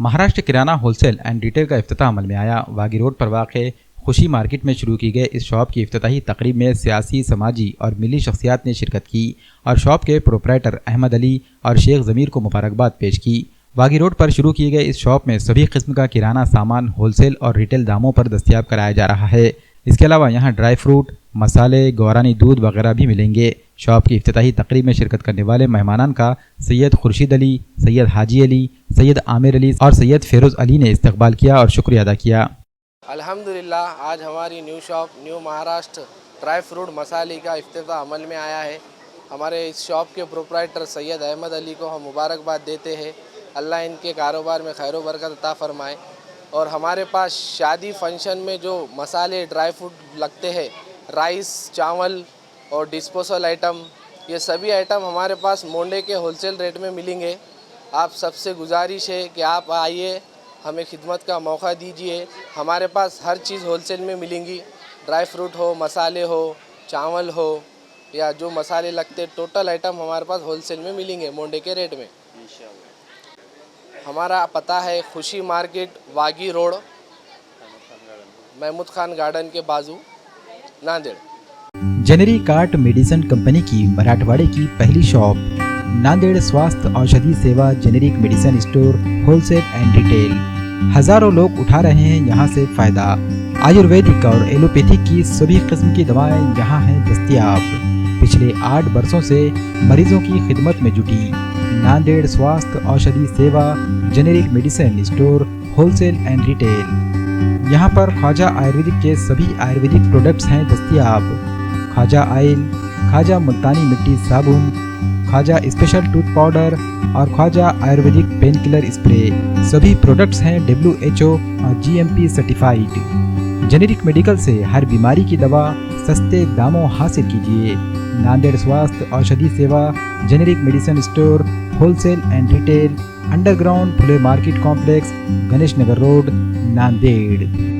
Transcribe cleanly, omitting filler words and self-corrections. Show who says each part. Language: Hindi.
Speaker 1: Maharashtra kirana wholesale and retail का इफ्तिताह अमल में आया। वागी रोड पर वाक़े खुशी मार्केट में शुरू की गई इस शॉप की इफ्तिताही तकरीब में सियासी, समाजी और मिली शख्सियात ने शिरकत की और शॉप के प्रोप्राइटर अहमद अली और शेख ज़मीर को मुबारकबाद पेश की। वागी रोड पर शुरू किए गए इस शॉप में सभी किस्म का किराना सामान होलसेल और रिटेल दामों पर दस्तयाब कराया जा रहा है। इसके अलावा यहाँ ड्राई फ्रूट, मसाले, गौरानी दूध वगैरह भी मिलेंगे। शॉप की इफ्तिताही तकरीब में शिरकत करने वाले मेहमानान का सैयद खुर्शीद अली, सैयद हाजी अली, सैयद आमिर अली और सैयद फेरोज़ अली ने इस्तकबाल किया और शुक्रिया अदा किया।
Speaker 2: अल्हम्दुलिल्लाह, आज हमारी new shop new Maharashtra dry fruit मसाले का इफ्तिताह अमल में आया है। हमारे इस शॉप के प्रोप्राइटर सैयद अहमद अली को हम मुबारकबाद देते हैं। अल्लाह इनके कारोबार में खैर बरकत अता फरमाए। और हमारे पास शादी फंक्शन में जो मसाले ड्राई फ्रूट लगते हैं, राइस, चावल और डिस्पोजल आइटम, ये सभी आइटम हमारे पास मोंडे के होलसेल रेट में मिलेंगे। आप सबसे गुजारिश है कि आप आइए, हमें खिदमत का मौका दीजिए। हमारे पास हर चीज़ होलसेल में मिलेंगी। ड्राई फ्रूट हो, मसाले हो, चावल हो या जो मसाले लगते, टोटल आइटम हमारे पास होलसेल में मिलेंगे मोंडे के रेट में इंशाअल्लाह। हमारा पता है खुशी market, वागी road, Mahmood Khan garden के बाजू, Nanded.
Speaker 1: Generic art medicine company की मराठवाड़े की पहली शॉप नांदेड़ स्वास्थ्य औषधि सेवा generic medicine store wholesale and retail. हजारों लोग उठा रहे हैं यहाँ से फायदा। आयुर्वेदिक और एलोपैथिक की सभी किस्म की दवाएं यहाँ हैं दस्तयाब। पिछले 8 वर्षों से मरीजों की खिदमत में जुटी नांदेड़ स्वास्थ्य औषधि सेवा generic medicine store wholesale and retail. यहाँ पर ख्वाजा आयुर्वेदिक के सभी आयुर्वेदिक प्रोडक्ट्स हैं दस्तयाब। ख्वाजा ऑयल, ख्वाजा मुल्तानी मिट्टी साबुन, ख्वाजा स्पेशल टूथ पाउडर और Khwaja Ayurvedic painkiller spray, सभी प्रोडक्ट्स हैं WHO और GMP सर्टिफाइड। जेनेरिक मेडिकल से हर बीमारी की दवा सस्ते दामों हासिल कीजिए। नांदेड़ स्वास्थ्य औषधि सेवा generic medicine store wholesale and retail, underground Phule market complex, Ganesh Nagar road, Nanded.